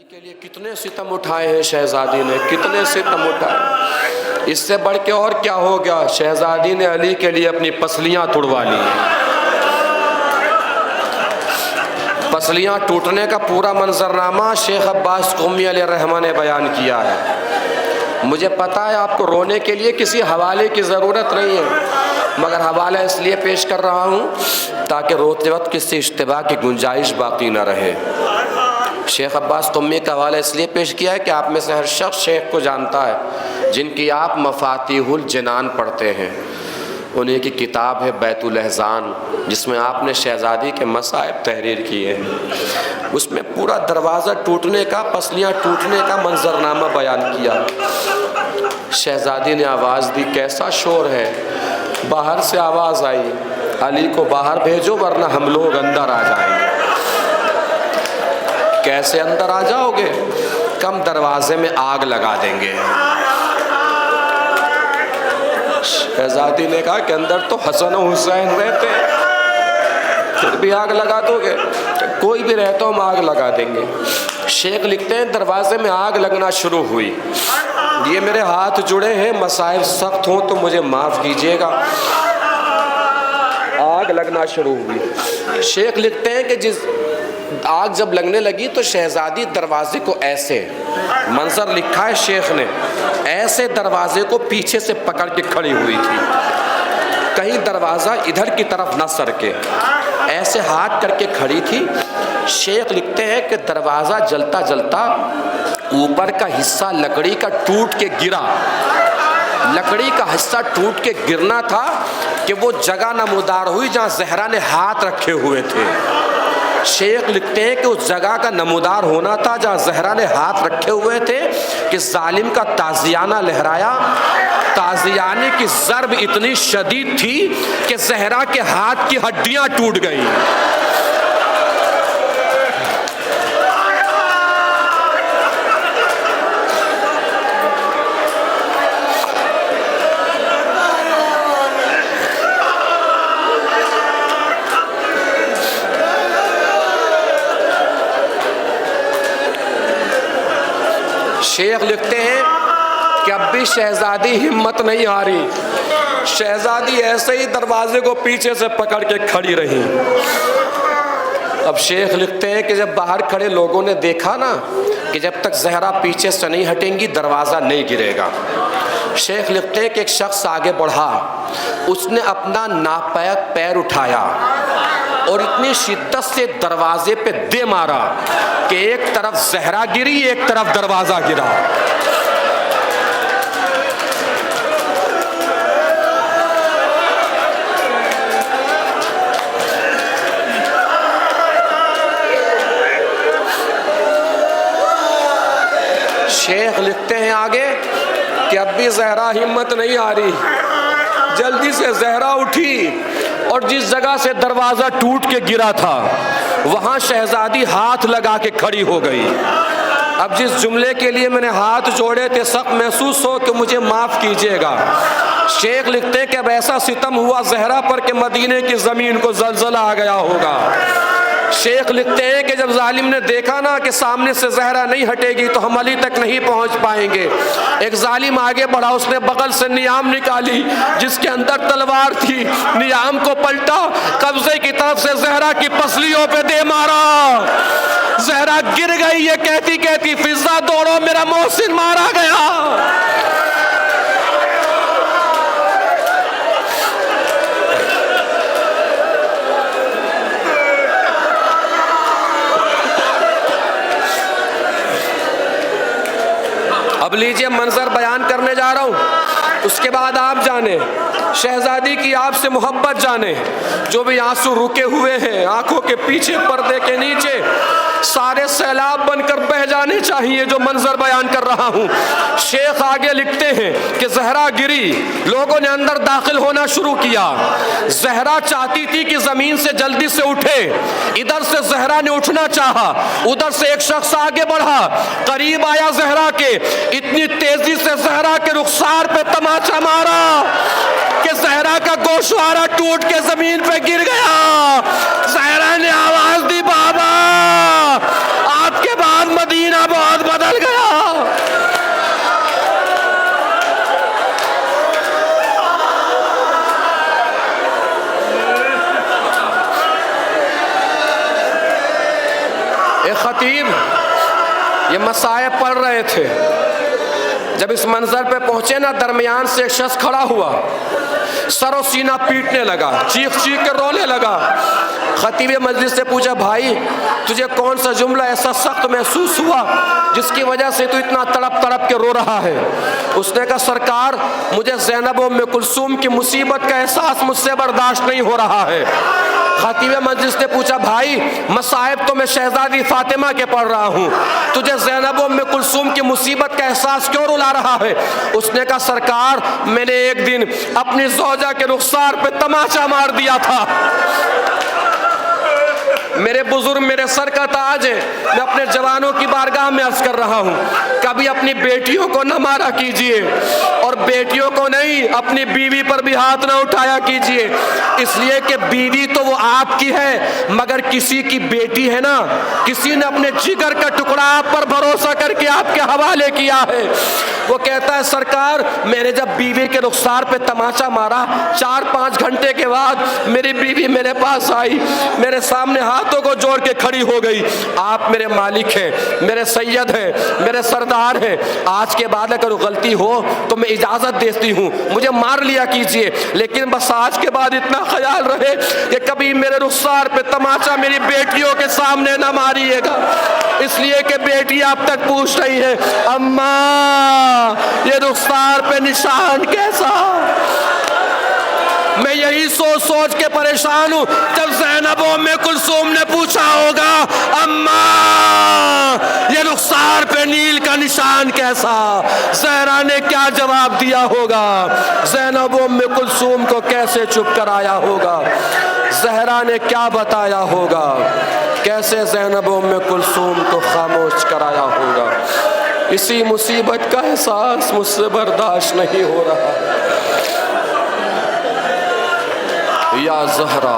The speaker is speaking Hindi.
के लिए कितने सितम उठाए हैं शहजादी ने, कितने सितम उठाए। इससे बढ़ के और क्या हो गया, शहजादी ने अली के लिए अपनी पसलियां तुड़वा ली। पसलियां टूटने का पूरा मंजरनामा शेख अब्बास क़ुम्मी अलैहिर्रहमत ने बयान किया है। मुझे पता है आपको रोने के लिए किसी हवाले की ज़रूरत नहीं है, मगर हवाला इसलिए पेश कर रहा हूँ ताकि रोते वक्त किसी इश्तिबा की गुंजाइश बाकी न रहे। शेख अब्बास क़ुम्मी का हवाला इसलिए पेश किया है कि आप में से हर शख्स शेख को जानता है, जिनकी आप मफातिहुल जिनान पढ़ते हैं। उन्हीं की किताब है बैतुल अहज़ान, जिसमें आपने शहज़ादी के मसाइब तहरीर किए हैं। उसमें पूरा दरवाज़ा टूटने का, पसलियाँ टूटने का मंजरनामा बयान किया। शहज़ादी ने आवाज़ दी, कैसा शोर है। बाहर से आवाज़ आई, अली को बाहर भेजो वरना हम लोग अंदर आ जाएंगे। कैसे अंदर आ जाओगे, कम दरवाजे में आग लगा देंगे। शहजादी ने कहा कि अंदर तो हसन और हुसैन रहते हैं, फिर भी आग लगा दोगे। कोई भी रहता हम आग लगा देंगे। शेख लिखते हैं दरवाजे में आग लगना शुरू हुई। ये मेरे हाथ जुड़े हैं, मसाइब सख्त हों तो मुझे माफ़ कीजिएगा। आग लगना शुरू हुई। शेख लिखते हैं कि जिस आग जब लगने लगी तो शहजादी दरवाजे को ऐसे, मंजर लिखा है शेख ने, ऐसे दरवाजे को पीछे से पकड़ के खड़ी हुई थी, कहीं दरवाज़ा इधर की तरफ न सरके, ऐसे हाथ करके खड़ी थी। शेख लिखते हैं कि दरवाज़ा जलता जलता ऊपर का हिस्सा लकड़ी का टूट के गिरा। लकड़ी का हिस्सा टूट के गिरना था कि वो जगह नमूदार हुई जहाँ ज़हरा ने हाथ रखे हुए थे। शेख लिखते हैं कि उस जगह का नमूदार होना था जहाँ ज़हरा ने हाथ रखे हुए थे कि जालिम का ताज़ियाना लहराया। ताज़ियाने की ज़र्ब इतनी शदीद थी कि ज़हरा के हाथ की हड्डियाँ टूट गईं। शेख लिखते हैं कि अब भी शहजादी हिम्मत नहीं हारी। शहजादी ऐसे ही दरवाजे को पीछे से पकड़ के खड़ी रही। अब शेख लिखते हैं कि जब बाहर खड़े लोगों ने देखा ना कि जब तक ज़हरा पीछे से नहीं हटेंगी दरवाज़ा नहीं गिरेगा। शेख लिखते हैं कि एक शख्स आगे बढ़ा, उसने अपना नापाक पैर उठाया और इतनी शिद्दत से दरवाजे पे दे मारा कि एक तरफ ज़हरा गिरी, एक तरफ दरवाज़ा गिरा। शेख लिखते हैं आगे कि अब भी ज़हरा हिम्मत नहीं आ रही। जल्दी से ज़हरा उठी और जिस जगह से दरवाज़ा टूट के गिरा था वहाँ शहजादी हाथ लगा के खड़ी हो गई। अब जिस जुमले के लिए मैंने हाथ जोड़े थे सख्त महसूस हो कि मुझे माफ़ कीजिएगा। शेख लिखते हैं कि अब ऐसा सितम हुआ ज़हरा पर कि मदीने की ज़मीन को ज़लज़ला आ गया होगा। शेख लिखते हैं कि जब जालिम ने देखा ना कि सामने से ज़हरा नहीं हटेगी तो हम अली तक नहीं पहुंच पाएंगे, एक जालिम आगे बढ़ा, उसने बगल से नियाम निकाली जिसके अंदर तलवार थी। नियाम को पलटा, कब्जे की तरफ से ज़हरा की पसलियों पे दे मारा। ज़हरा गिर गई। ये कहती कहती फिजा दौड़ो मेरा मोहसिन मारा गया। अब लीजिए मंजर बयान करने जा रहा हूँ, उसके बाद आप जाने, शहजादी की आपसे मोहब्बत जाने। जो भी आंसू रुके हुए हैं आंखों के पीछे, पर्दे के नीचे, सारे सैलाब बनकर बह जाने चाहिए जो मंजर बयान कर रहा हूँ। शेख आगे लिखते हैं कि ज़हरा गिरी, लोगों ने अंदर दाखिल होना शुरू किया। ज़हरा चाहती थी कि ज़मीन से जल्दी से उठे। इधर से ज़हरा ने उठना चाहा, उधर से एक शख्स आगे बढ़ा, करीब आया ज़हरा के, इतनी तेजी से ज़हरा के रुखसार पे तमाचा मारा कि ज़हरा का गोशवारा टूट के जमीन पे गिर गया। ज़हरा ने आवाज दी, बाबा आपके बाद मदीना दुनिया बहुत बदल गया। एक खतीब ये मसाइब पढ़ रहे थे, जब इस मंजर पे पहुंचे ना, दरमियान से एक शख्स खड़ा हुआ, सरो सीना पीटने लगा, चीख चीख के रोने लगा। खतीब मजलिस से पूछा, भाई तुझे कौन सा जुमला ऐसा सख्त महसूस हुआ जिसकी वजह से तू इतना तड़प तड़प के रो रहा है? उसने कहा, सरकार मुझे ज़ैनब उम्मे कुलसूम की मुसीबत का एहसास मुझसे बर्दाश्त नहीं हो रहा है। खतीब मजलिस ने पूछा, भाई मसाइब तो मैं शहजादी फातिमा के पढ़ रहा हूँ, तुझे ज़ैनब उम्मे कुलसूम की मुसीबत का एहसास क्यों रुला रहा है? उसने कहा, सरकार मैंने एक दिन अपनी ज़ौजा के रुखसार पे तमाचा मार दिया था। मेरे बुजुर्ग मेरे सर का ताज है, मैं अपने जवानों की बारगाह में अर्ज कर रहा हूँ, कभी अपनी बेटियों को न मारा कीजिए और बेटियों को नहीं, अपनी बीवी पर भी हाथ न उठाया कीजिए, इसलिए कि बीवी तो वो आपकी है, मगर किसी की बेटी है ना, किसी ने अपने जिगर का टुकड़ा आप पर भरोसा करके आपके हवाले किया है। वो कहता है, सरकार मैंने जब बीवी के रुखसार पे तमाचा मारा, 4-5 घंटे के बाद मेरी बीवी मेरे पास आई, मेरे सामने हाथों को जोड़ के खड़ी हो गई, आप मेरे मालिक हैं, मेरे सैयद हैं, मेरे सरदार हैं, आज के बाद अगर गलती हो तो मैं इजाजत देती हूँ, मुझे मार लिया कीजिए, लेकिन बस आज के बाद इतना ख्याल रहे कि कभी मेरे रुखसार पे तमाचा मेरी बेटियों के सामने न मारिएगा। इसलिए कि बेटी आप तक पूछ रही है, अम्मा ये रुखसार पे निशान कैसा? मैं यही सोच सोच के परेशान हूँ, जब ज़ैनब उम्मे कुलसूम ने पूछा होगा, अम्मा ये रुखसार पे नील का निशान कैसा? ज़हरा ने क्या जवाब दिया होगा? ज़ैनब उम्मे कुलसूम को कैसे चुप कराया होगा? ज़हरा ने क्या बताया होगा? कैसे ज़ैनब उम्मे कुलसूम को खामोश कराया होगा? इसी मुसीबत का एहसास मुझसे बर्दाश्त नहीं हो रहा। या ज़हरा